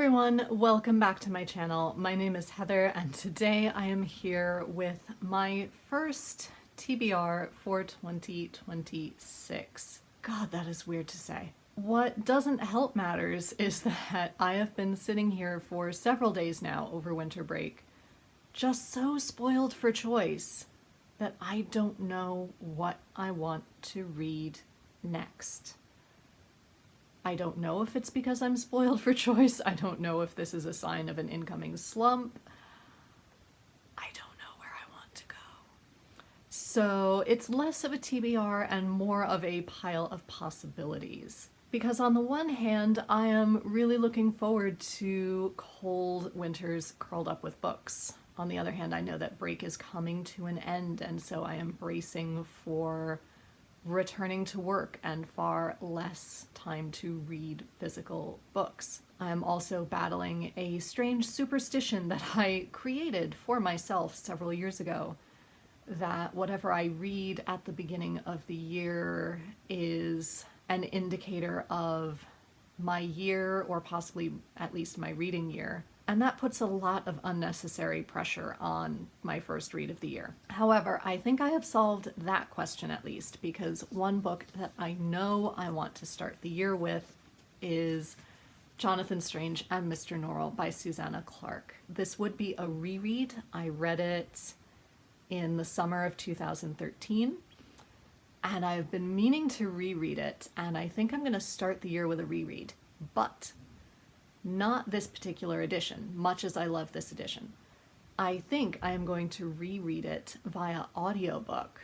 everyone, welcome back to my channel. My name is Heather and today I am here with my first TBR for 2026. God, that is weird to say. What doesn't help matters is that I have been sitting here for several days now over winter break, just so spoiled for choice that I don't know what I want to read next. I don't know if it's because I'm spoiled for choice. I don't know if this is a sign of an incoming slump. I don't know where I want to go. So it's less of a TBR and more of a pile of possibilities. Because on the one hand, I am really looking forward to cold winters curled up with books. On the other hand, I know that break is coming to an end, and so I am bracing for returning to work and far less time to read physical books. I'm also battling a strange superstition that I created for myself several years ago, that whatever I read at the beginning of the year is an indicator of my year, or possibly at least my reading year. And that puts a lot of unnecessary pressure on my first read of the year. However, I think I have solved that question at least, because one book that I know I want to start the year with is Jonathan Strange and Mr. Norrell by Susanna Clarke. This would be a reread. I read it in the summer of 2013, and I've been meaning to reread it, and I think I'm going to start the year with a reread. But not this particular edition, much as I love this edition. I think I am going to reread it via audiobook,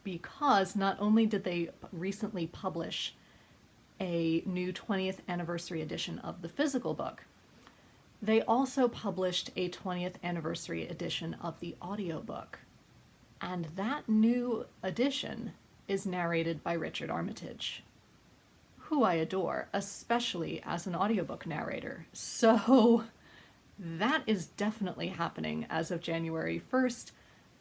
because not only did they recently publish a new 20th anniversary edition of the physical book, they also published a 20th anniversary edition of the audiobook. And that new edition is narrated by Richard Armitage, who I adore, especially as an audiobook narrator. So that is definitely happening as of January 1st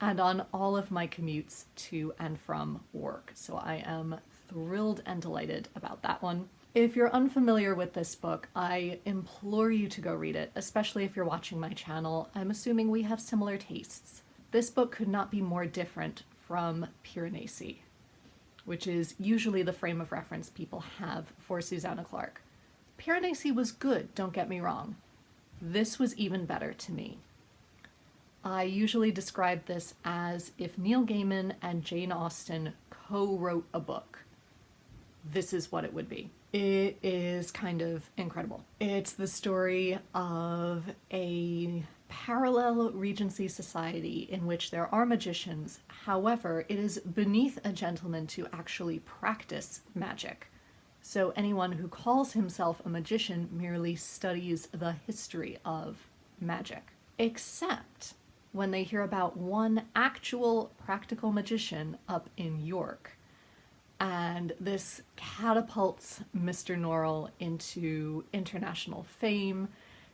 and on all of my commutes to and from work. So I am thrilled and delighted about that one. If you're unfamiliar with this book, I implore you to go read it, especially if you're watching my channel. I'm assuming we have similar tastes. This book could not be more different from Piranesi, which is usually the frame of reference people have for Susanna Clarke. Piranesi was good, don't get me wrong. This was even better to me. I usually describe this as if Neil Gaiman and Jane Austen co-wrote a book. This is what it would be. It is kind of incredible. It's the story of a parallel Regency society in which there are magicians. However, it is beneath a gentleman to actually practice magic. So anyone who calls himself a magician merely studies the history of magic. Except when they hear about one actual practical magician up in York. And this catapults Mr. Norrell into international fame.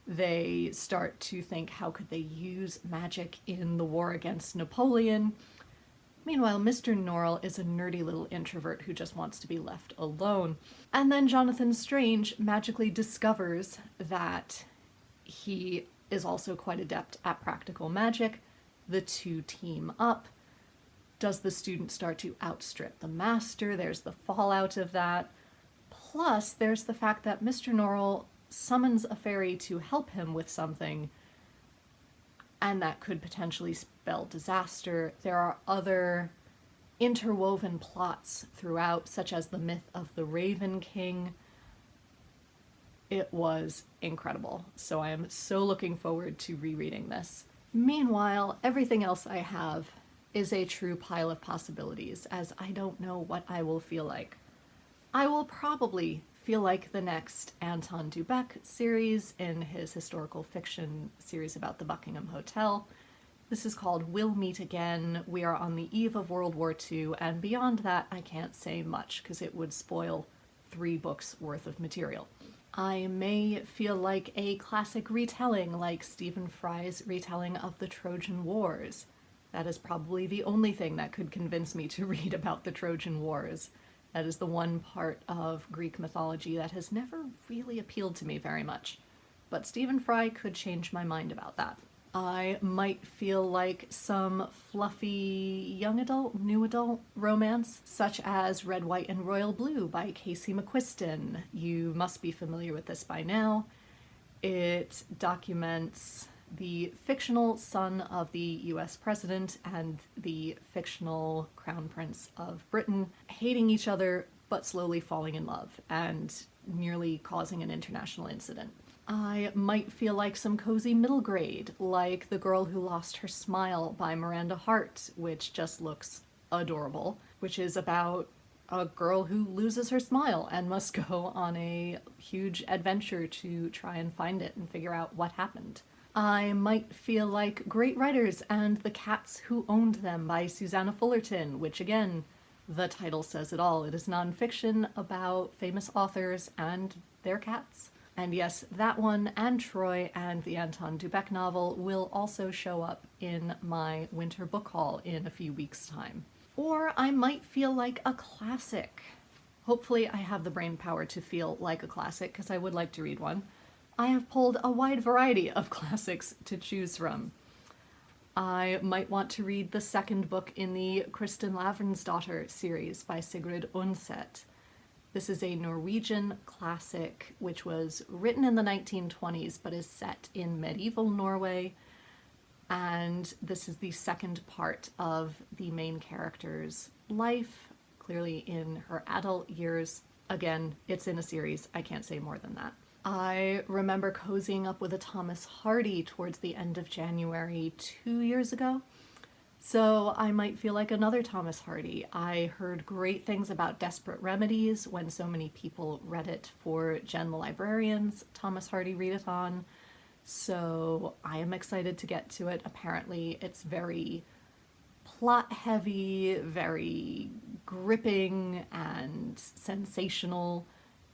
They start to think, how could they use magic in the war against Napoleon? Meanwhile, Mr. Norrell is a nerdy little introvert who just wants to be left alone. And then Jonathan Strange magically discovers that he is also quite adept at practical magic. The two team up. Does the student start to outstrip the master? There's the fallout of that. Plus, there's the fact that Mr. Norrell summons a fairy to help him with something, and that could potentially spell disaster. There are other interwoven plots throughout, such as the myth of the Raven King. It was incredible, so I am so looking forward to rereading this. Meanwhile, everything else I have is a true pile of possibilities, as I don't know what I will feel like. I will probably feel like the next Anton Dubek series in his historical fiction series about the Buckingham Hotel. This is called We'll Meet Again. We are on the eve of World War II, and beyond that I can't say much because it would spoil 3 books worth of material. I may feel like a classic retelling, like Stephen Fry's retelling of the Trojan Wars. That is probably the only thing that could convince me to read about the Trojan Wars. That is the one part of Greek mythology that has never really appealed to me very much. but Stephen Fry could change my mind about that. I might feel like some fluffy young adult, new adult romance, such as Red, White, and Royal Blue by Casey McQuiston. You must be familiar with this by now. It documents the fictional son of the US president and the fictional crown prince of Britain hating each other but slowly falling in love and nearly causing an international incident. I might feel like some cozy middle grade, like The Girl Who Lost Her Smile by Miranda Hart, which just looks adorable, which is about a girl who loses her smile and must go on a huge adventure to try and find it and figure out what happened. I might feel like Great Writers and the Cats Who Owned Them by Susanna Fullerton, which again, the title says it all. It is nonfiction about famous authors and their cats. And yes, that one and Troy and the Anton Dubek novel will also show up in my winter book haul in a few weeks' time. Or I might feel like a classic. Hopefully I have the brain power to feel like a classic, because I would like to read one. I have pulled a wide variety of classics to choose from. I might want to read the second book in the Kristin Lavransdatter series by Sigrid Undset. This is a Norwegian classic which was written in the 1920s but is set in medieval Norway, and this is the second part of the main character's life, clearly in her adult years. Again, it's in a series, I can't say more than that. I remember cozying up with a Thomas Hardy towards the end of January 2 years ago. So I might feel like another Thomas Hardy. I heard great things about Desperate Remedies when so many people read it for Jen the Librarian's Thomas Hardy readathon. So I am excited to get to it. Apparently it's very plot heavy, very gripping and sensational,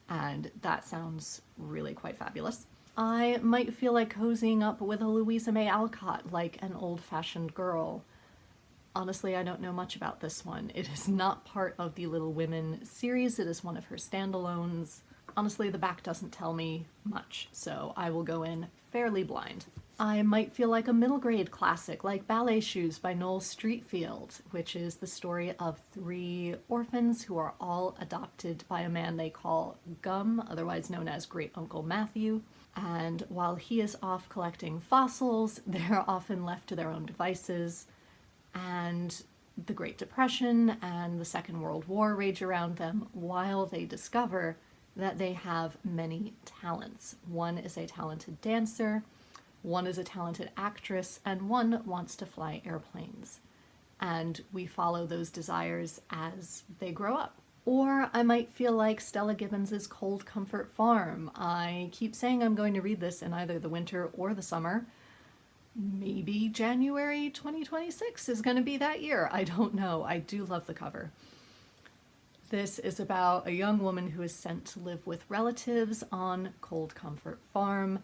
and that sounds really quite fabulous. I might feel like cozying up with a Louisa May Alcott like an old-fashioned girl. Honestly, I don't know much about this one. It is not part of the Little Women series. It is one of her standalones. Honestly, the back doesn't tell me much, so I will go in fairly blind. I might feel like a middle grade classic like Ballet Shoes by Noel Streatfeild, which is the story of 3 orphans who are all adopted by a man they call Gum, otherwise known as Great Uncle Matthew. And while he is off collecting fossils, they're often left to their own devices, and the Great Depression and the Second World War rage around them while they discover that they have many talents. One is a talented dancer, one is a talented actress, and one wants to fly airplanes. And we follow those desires as they grow up. Or I might feel like Stella Gibbons's Cold Comfort Farm. I keep saying I'm going to read this in either the winter or the summer. Maybe January 2026 is going to be that year. I don't know. I do love the cover. This is about a young woman who is sent to live with relatives on Cold Comfort Farm,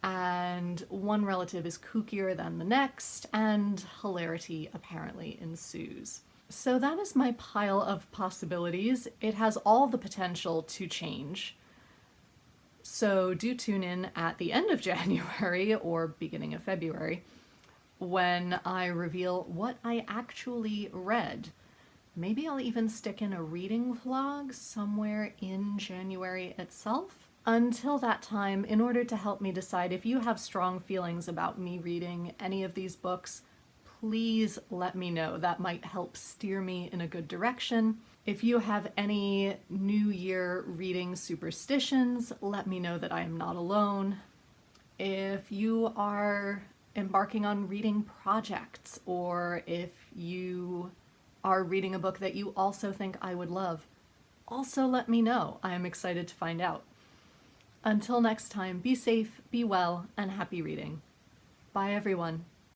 and one relative is kookier than the next, and hilarity apparently ensues. So that is my pile of possibilities. It has all the potential to change. So do tune in at the end of January or beginning of February when I reveal what I actually read. Maybe I'll even stick in a reading vlog somewhere in January itself. Until that time, in order to help me decide if you have strong feelings about me reading any of these books, please let me know. That might help steer me in a good direction. If you have any New Year reading superstitions, let me know that I am not alone. If you are embarking on reading projects, or if you are reading a book that you also think I would love, also let me know. I am excited to find out. Until next time, be safe, be well, and happy reading. Bye everyone.